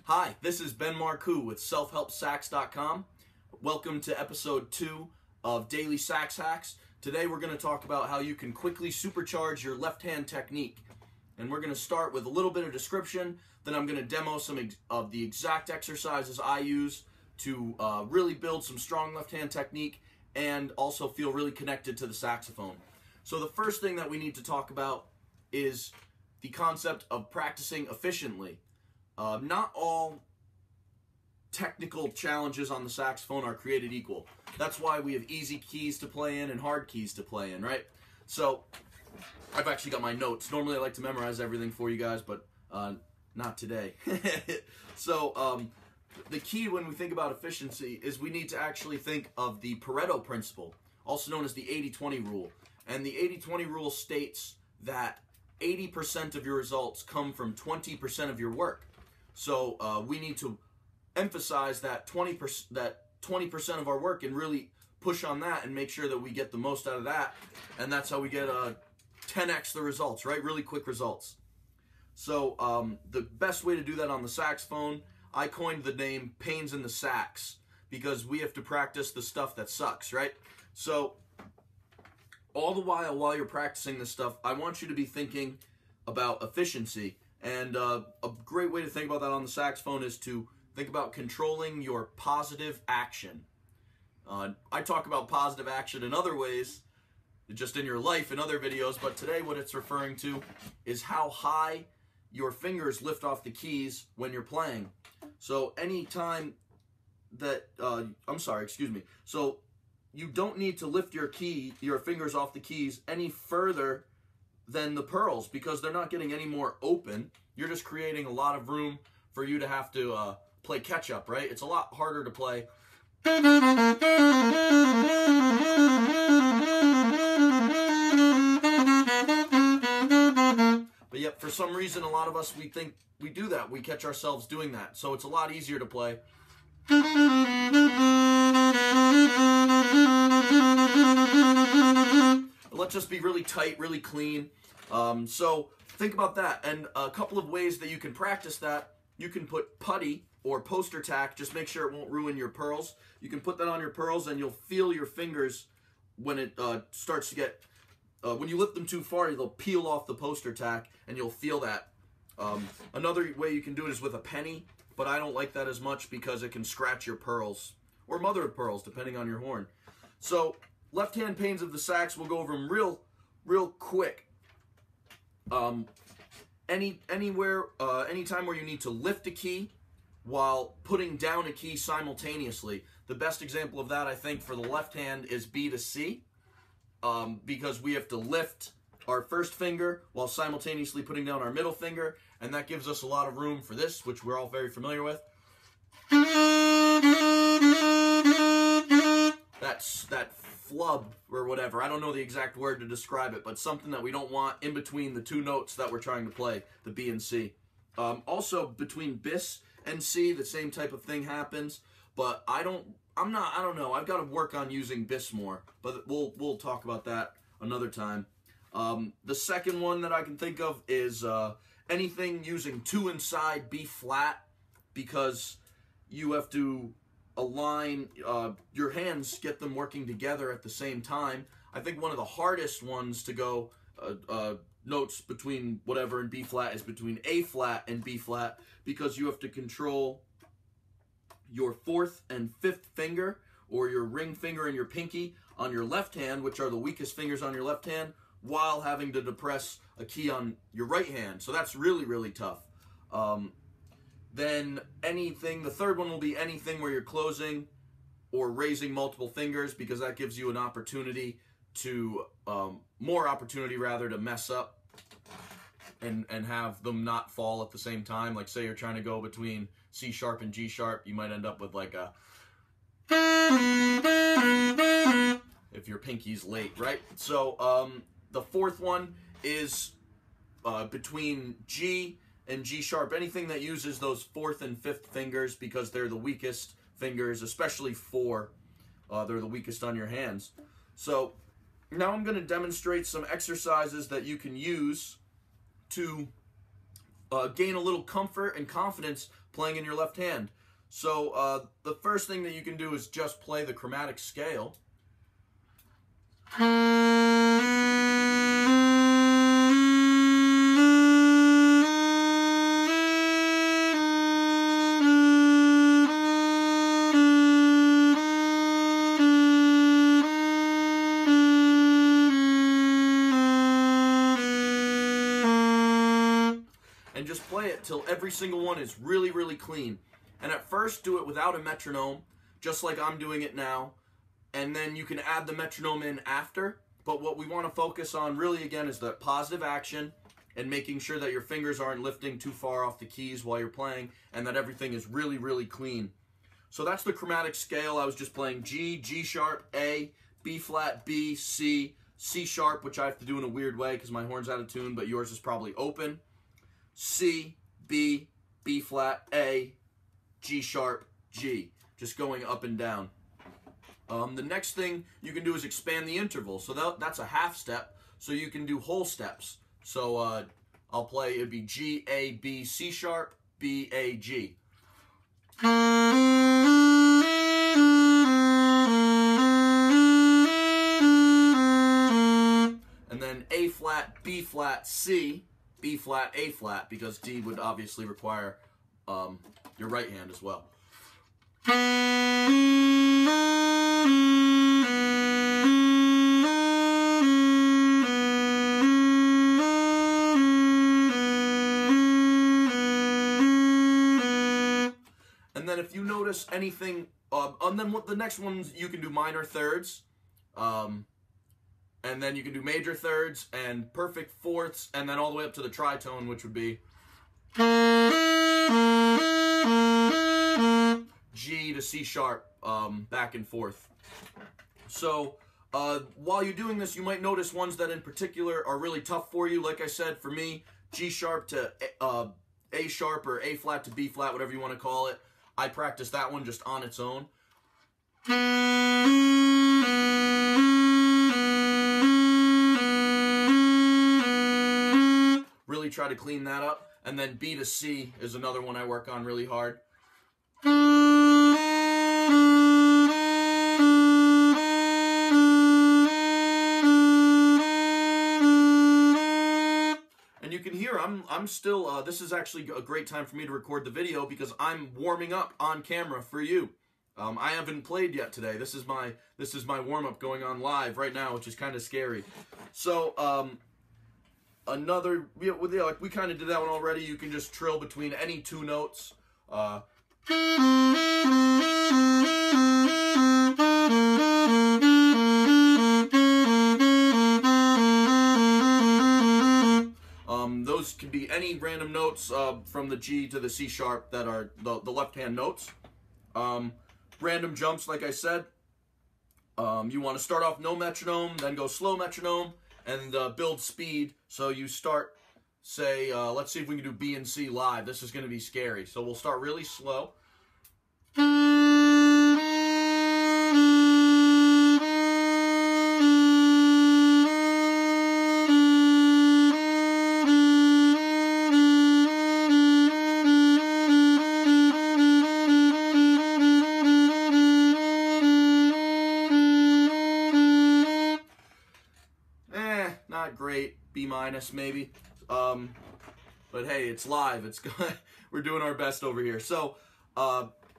Hi, this is Ben Marcoux with self-helpsax.com. Welcome to episode 2 of Daily Sax Hacks. Today we're going to talk about how you can quickly supercharge your left hand technique. And we're going to start with a little bit of description, then I'm going to demo some of the exact exercises I use to really build some strong left hand technique and also feel really connected to the saxophone. So the first thing that we need to talk about is the concept of practicing efficiently. Not all technical challenges on the saxophone are created equal. That's why we have easy keys to play in and hard keys to play in, right? So I've actually got my notes. Normally I like to memorize everything for you guys, but not today. So the key when we think about efficiency is we need to actually think of the Pareto Principle, also known as the 80-20 rule. And the 80-20 rule states that 80% of your results come from 20% of your work. So we need to emphasize that 20% of our work and really push on that and make sure that we get the most out of that. And that's how we get 10x the results, right? Really quick results. So the best way to do that on the saxophone, I coined the name pains in the sax because we have to practice the stuff that sucks, right? So all the while you're practicing this stuff, I want you to be thinking about efficiency. And a great way to think about that on the saxophone is to think about controlling your positive action. I talk about positive action in other ways, just in your life in other videos, but today what it's referring to is how high your fingers lift off the keys when you're playing. So anytime that, so you don't need to lift your fingers off the keys any further than the pearls because they're not getting any more open. You're just creating a lot of room for you to have to play catch up, right? It's a lot harder to play. But yet, for some reason, a lot of us, we think we do that. We catch ourselves doing that. So it's a lot easier to play. Let's just be really tight, really clean. So think about that. And a couple of ways that you can practice that, you can put putty or poster tack, just make sure it won't ruin your pearls. You can put that on your pearls and you'll feel your fingers when it starts to get, when you lift them too far, they'll peel off the poster tack and you'll feel that. Another way you can do it is with a penny, but I don't like that as much because it can scratch your pearls, or mother of pearls, depending on your horn. So left hand pains of the sax, we'll go over them real quick. Anytime where you need to lift a key while putting down a key simultaneously. The best example of that, I think, for the left hand is B to C, because we have to lift our first finger while simultaneously putting down our middle finger, and that gives us a lot of room for this, which we're all very familiar with. That's that flub or whatever. I don't know the exact word to describe it, but something that we don't want in between the two notes that we're trying to play, the B and C. Also, between bis and C, the same type of thing happens, but I don't know. I've got to work on using bis more, but we'll talk about that another time. The second one that I can think of is anything using 2 inside B flat, because you have to align your hands, get them working together at the same time. I think one of the hardest ones to go notes between whatever and B flat is between A flat and B flat, because you have to control your 4th and 5th finger, or your ring finger and your pinky on your left hand, which are the weakest fingers on your left hand, while having to depress a key on your right hand. So that's really tough. Then the third one will be anything where you're closing or raising multiple fingers, because that gives you an opportunity to, more opportunity rather, to mess up and have them not fall at the same time. Like say you're trying to go between C sharp and G sharp, you might end up with like a, if your pinky's late, right? So the fourth one is between G and G sharp, anything that uses those 4th and 5th fingers, because they're the weakest fingers, especially 4. They're the weakest on your hands. So now I'm going to demonstrate some exercises that you can use to gain a little comfort and confidence playing in your left hand. So the first thing that you can do is just play the chromatic scale. And just play it till every single one is really, really clean. And at first, do it without a metronome, just like I'm doing it now. And then you can add the metronome in after. But what we want to focus on really, again, is the positive action and making sure that your fingers aren't lifting too far off the keys while you're playing and that everything is really, really clean. So that's the chromatic scale. I was just playing G, G sharp, A, B flat, B, C, C sharp, which I have to do in a weird way because my horn's out of tune, but yours is probably open. C, B, B flat, A, G sharp, G. Just going up and down. The next thing you can do is expand the interval. So that's a half step, so you can do whole steps. So I'll play, it'd be G, A, B, C sharp, B, A, G. And then A flat, B flat, C, B flat, A flat, because D would obviously require your right hand as well. And then if you notice anything, and then the next ones, you can do minor thirds, and then you can do major thirds and perfect fourths, and then all the way up to the tritone, which would be G to C sharp, back and forth. So while you're doing this, you might notice ones that in particular are really tough for you. Like I said, for me, G sharp to A sharp or A flat to B flat, whatever you want to call it. I practice that one just on its own. Really try to clean that up. And then B to C is another one I work on really hard. And you can hear I'm still, this is actually a great time for me to record the video because I'm warming up on camera for you. I haven't played yet today. This is my warm-up going on live right now, which is kind of scary. So, we kind of did that one already. You can just trill between any two notes. Those could be any random notes from the G to the C sharp that are the left-hand notes. Random jumps, like I said. You want to start off no metronome, then go slow metronome, and build speed. So you start, say, let's see if we can do B and C live. This is going to be scary. So we'll start really slow. Not great, B minus maybe, but hey, it's live. It's good. We're doing our best over here. So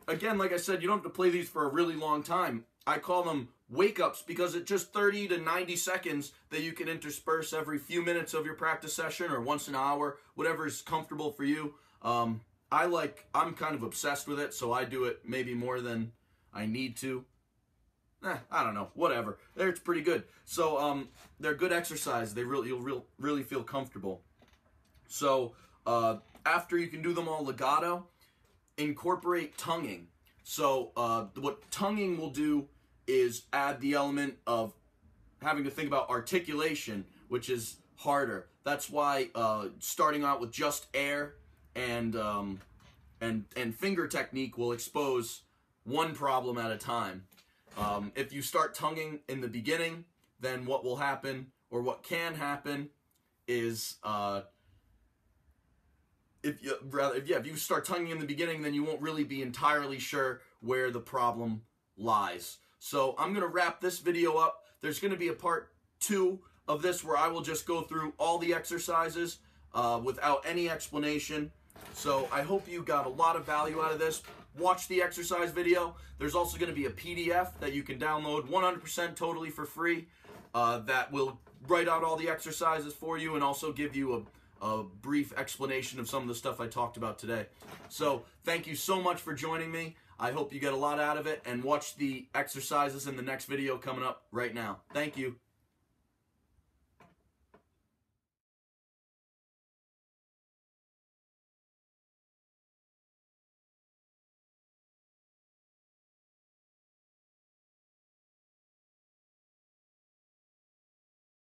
again, like I said, you don't have to play these for a really long time. I call them wake-ups because it's just 30 to 90 seconds that you can intersperse every few minutes of your practice session or once an hour, whatever is comfortable for you. I'm kind of obsessed with it, so I do it maybe more than I need to. I don't know, whatever. It's pretty good. So they're good exercise. You'll really feel comfortable. So after you can do them all legato, incorporate tonguing. So what tonguing will do is add the element of having to think about articulation, which is harder. That's why starting out with just air and finger technique will expose one problem at a time. If you start tonguing in the beginning, then what will happen, or what can happen, is if you start tonguing in the beginning, then you won't really be entirely sure where the problem lies. So I'm going to wrap this video up. There's going to be a part 2 of this where I will just go through all the exercises without any explanation. So I hope you got a lot of value out of this. Watch the exercise video. There's also going to be a PDF that you can download 100% totally for free that will write out all the exercises for you and also give you a brief explanation of some of the stuff I talked about today. So thank you so much for joining me. I hope you get a lot out of it, and watch the exercises in the next video coming up right now. Thank you.